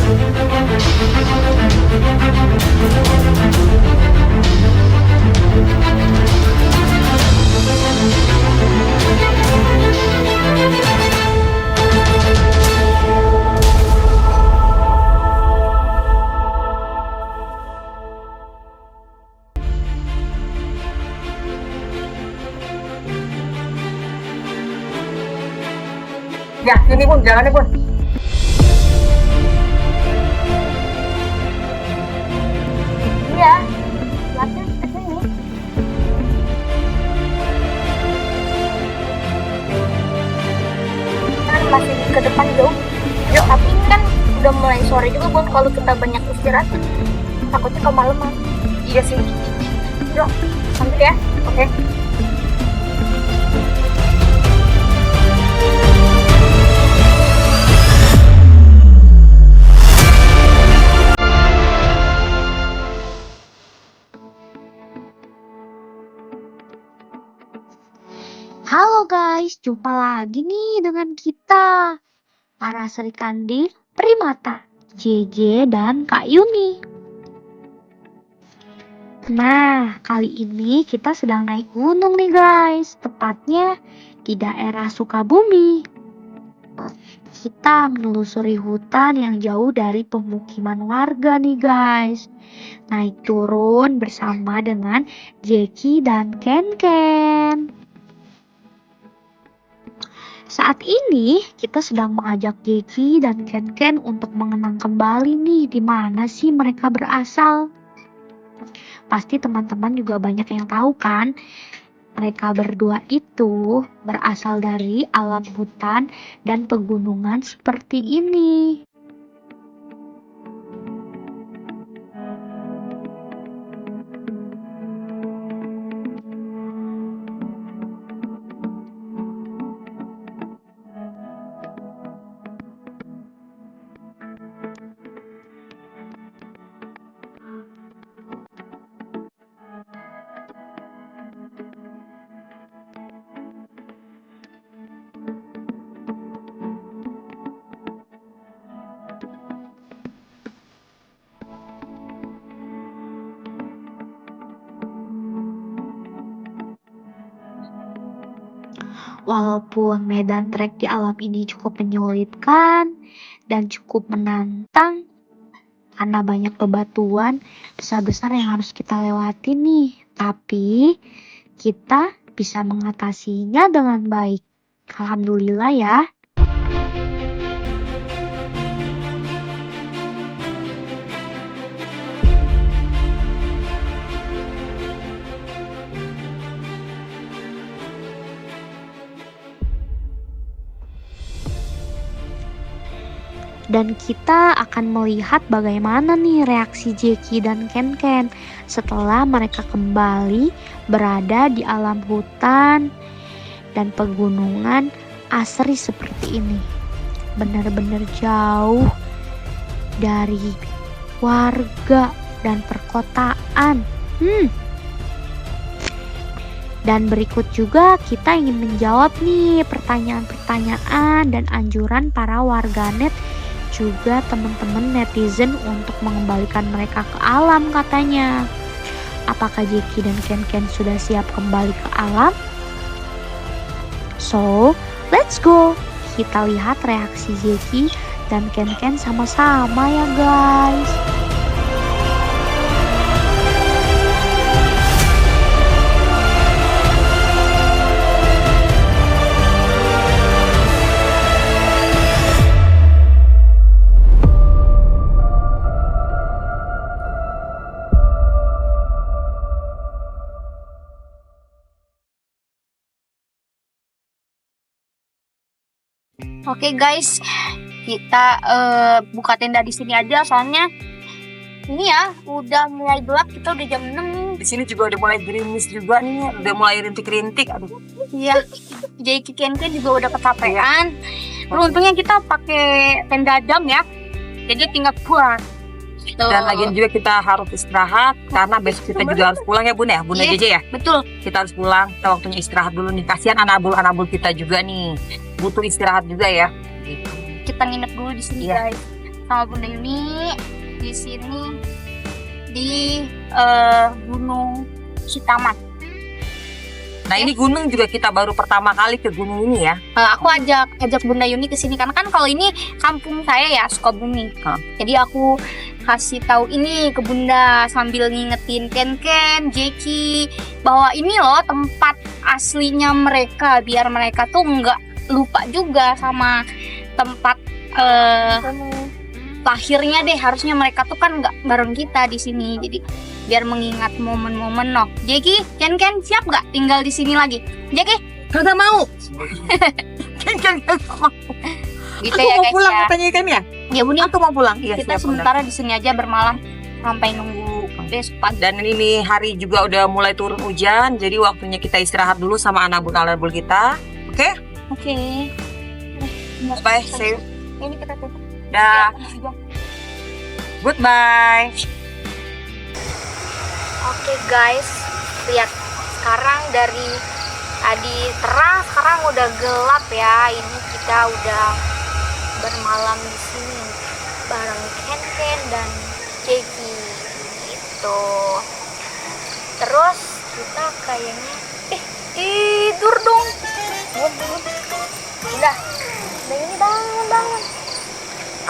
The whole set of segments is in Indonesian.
Ya, sini Bun, jalannya Bun. Iya, latihan ke sini. Kan masih ke depan jauh. Yuk, tapi ini kan udah mulai sore juga, Bun. Kalau kita banyak istirahat, takutnya kemalaman. Iya sih. Yuk, sambil ya. Oke. Halo guys, jumpa lagi nih dengan kita, para Serikandi Primata, JJ dan Kak Yuni. Nah, kali ini kita sedang naik gunung nih guys, tepatnya di daerah Sukabumi. Kita menelusuri hutan yang jauh dari pemukiman warga nih guys. Naik turun bersama dengan Jeki dan Ken. Saat ini kita sedang mengajak Jeki dan Ken untuk mengenang kembali nih di mana sih mereka berasal. Pasti teman-teman juga banyak yang tahu kan, mereka berdua itu berasal dari alam hutan dan pegunungan seperti ini. Walaupun medan trek di alam ini cukup menyulitkan dan cukup menantang karena banyak bebatuan besar-besar yang harus kita lewati nih, tapi kita bisa mengatasinya dengan baik. Alhamdulillah ya. Dan kita akan melihat bagaimana nih reaksi Jeki dan Ken setelah mereka kembali berada di alam hutan dan pegunungan asri seperti ini. Benar-benar jauh dari warga dan perkotaan. Dan berikut juga kita ingin menjawab nih pertanyaan-pertanyaan dan anjuran para warganet juga teman-teman netizen untuk mengembalikan mereka ke alam katanya. Apakah Jeki dan Ken sudah siap kembali ke alam? So, let's go. Kita lihat reaksi Jeki dan Ken sama-sama ya guys. Oke guys, kita buka tenda di sini aja soalnya ini ya udah mulai gelap, kita udah jam 6. Di sini juga udah mulai gerimis juga nih, udah mulai rintik-rintik. Aduh. Iya, jadi Ken juga udah kecapean. Beruntungnya kita pakai tenda dam ya, jadi tinggal buat. Dan lagian juga kita harus istirahat karena besok kita juga harus pulang ya Bun ya, Bun Iya, JJ ya. Betul. Kita harus pulang, kita waktunya istirahat dulu nih. Kasihan anabul-anabul kita juga nih, butuh istirahat juga ya. Kita nginep dulu di sini Iya. guys. sama Bunda Yuni di sini di Gunung Citaman. Nah ini gunung juga kita baru pertama kali ke gunung ini ya. Aku ajak Bunda Yuni ke sini karena kan kalau ini kampung saya ya, Sukabumi. Jadi aku kasih tahu ini ke Bunda sambil ngingetin Ken, Jeki bahwa ini loh tempat aslinya mereka, biar mereka tuh nggak lupa juga sama tempat lahirnya deh. Harusnya mereka tuh kan nggak bareng kita di sini, jadi biar mengingat momen-momen noh. Jeki, Ken siap nggak tinggal di sini lagi? Jeki, Kagak mau. Kan mau. gitu Aku ya mau guys pulang ya. katanya kan ya. Ya Bunda, Aku mau pulang. Iya, kita siap, Bunda. sementara di sini aja bermalam sampai nunggu besok pagi. Dan ini hari juga udah mulai turun hujan, jadi waktunya kita istirahat dulu sama anabul kita. Oke? Oke. Bye, see you. Ini kita tutup. Dah. Goodbye. Oke guys, lihat sekarang dari tadi terang sekarang udah gelap ya. Ini kita udah bermalam di sini bareng Ken dan Jeki gitu. Terus kita kayaknya tidur dong. Udah ini bangun.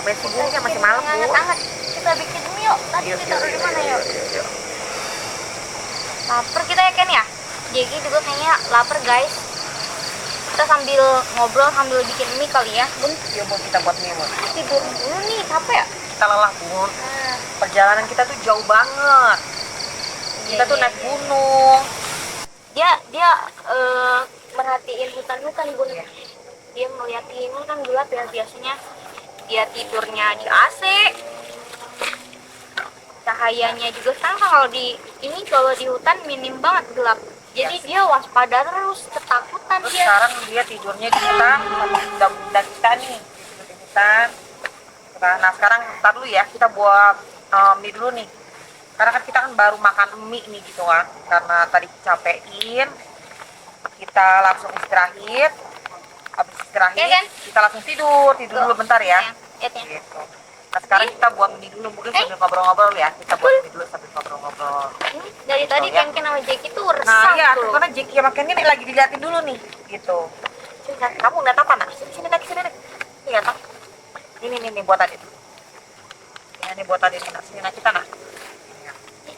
Apa sih Bu? Masih malam, Bu. Hangat-hangat. Kita bikin mie yuk. Tadi kita taruh di mana yuk? Lapar kita ya Ken ya? Jeki juga kayaknya lapar guys. Kita sambil ngobrol sambil bikin mie kali ya Bun. Iya Bu, kita buat mie, Bu. Tidur dulu nih, capek ya? Kita lelah, Bu. Perjalanan kita tuh jauh banget. Kita tuh naik gunung. Dia merhatiin hutan Bun. Dia ngeliatin kan gelap ya, biasanya dia tidurnya di AC. Cahayanya juga sekarang kalau di hutan minim banget gelap. Jadi dia waspada terus, ketakutan Terus dia. sekarang dia tidurnya di hutan sama bunda kita nih, tidur di hutan. Nah sekarang ntar dulu ya, kita buat mie dulu nih. Karena kan kita kan baru makan mie nih gitu kan. Karena tadi capein, kita langsung istirahat. Habis istirahat, Ya, kan? kita langsung tidur dulu bentar ya. Ya. Gitu. Nah sekarang kita buat mie dulu, mungkin sambil ngobrol-ngobrol ya. Kita buat mie dulu sambil ngobrol-ngobrol. Dari tadi ya. Ken sama Jeki tuh resah Nah iya, tuh. karena Jeki sama Ken ini lagi diliatin dulu nih, gitu. Sini, kamu ngeliat apa nak? Sini lagi, sini. Iya nak. Ini buat tadi. Ini buat tadi nak. Sini nak kita nak.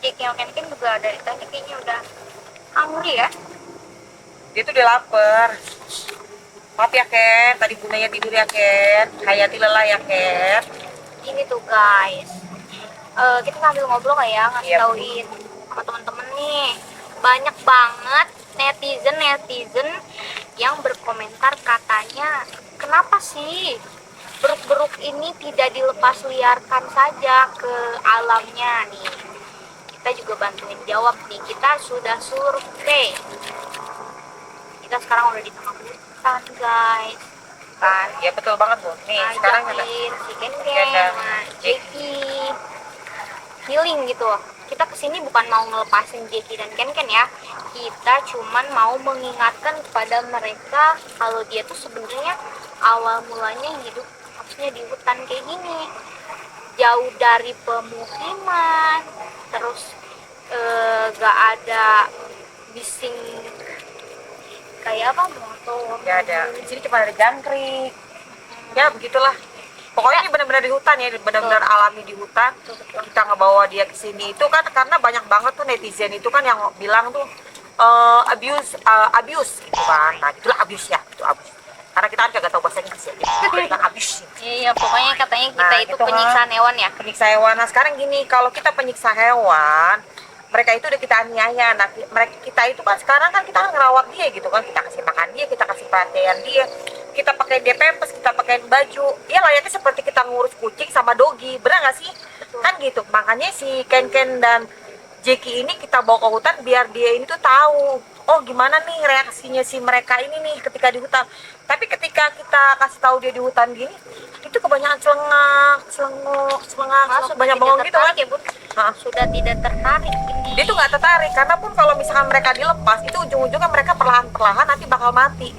Jeki sama Ken juga dari tadi kayaknya udah hungry ya. Dia tuh udah lapar. Maaf ya Ken, tadi bundanya tidur ya Ken. Hayati lelah ya Ken. Ini tuh guys, kita sambil ngobrol lah ya, ngasih Iya. tauin sama temen-temen nih. Banyak banget netizen yang berkomentar katanya, kenapa sih beruk-beruk ini tidak dilepas liarkan saja ke alamnya nih. Kita juga bantuin jawab nih, kita sudah survei. Kita sekarang udah di tengah hutan guys. Kan Ya betul banget Bu. Nih sekarang ada ngajakin si Ken dan sama Jeki healing gitu. Kita kesini bukan mau ngelepasin Jeki dan Ken ya. Kita cuman mau mengingatkan kepada mereka kalau dia tuh sebenarnya awal mulanya hidup harusnya di hutan kayak gini, jauh dari pemukiman, terus gak ada bising kayak apa motor. ya ada. Di sini cuma ada jangkrik. Ya begitulah. Pokoknya ini benar-benar di hutan ya, benar-benar alami di hutan. Kita ngebawa dia ke sini itu kan karena banyak banget tuh netizen itu kan yang bilang tuh abuse gitu kan. Nah, itulah abuse ya, itu abuse. Karena kita kan kagak tahu bahasa Inggris ya. Dengan abuse. Iya, pokoknya katanya kita Nah, itu gitu, penyiksaan hewan ya. Penyiksa hewan. Nah, sekarang gini, kalau kita penyiksa hewan, mereka itu udah kita aniaya. Nah, kita itu kan sekarang kan kita kan ngerawat dia gitu kan, kita kasih makan dia, kita kasih perhatian dia, kita pakai dia pampers, kita pakai baju. Ya layaknya seperti kita ngurus kucing sama dogi, benar nggak sih? Betul. Kan gitu. Makanya si Ken dan Jeki ini kita bawa ke hutan biar dia ini tuh tahu, oh gimana nih reaksinya si mereka ini nih ketika di hutan. Tapi ketika kita kasih tahu dia di hutan gini, itu kebanyakan selengok, banyak bengong gitu kan. Ya, Bun. Hah? Sudah tidak tertarik ini. Dia tuh nggak tertarik karena pun kalau misalkan mereka dilepas itu ujung-ujungnya mereka perlahan-perlahan nanti bakal mati.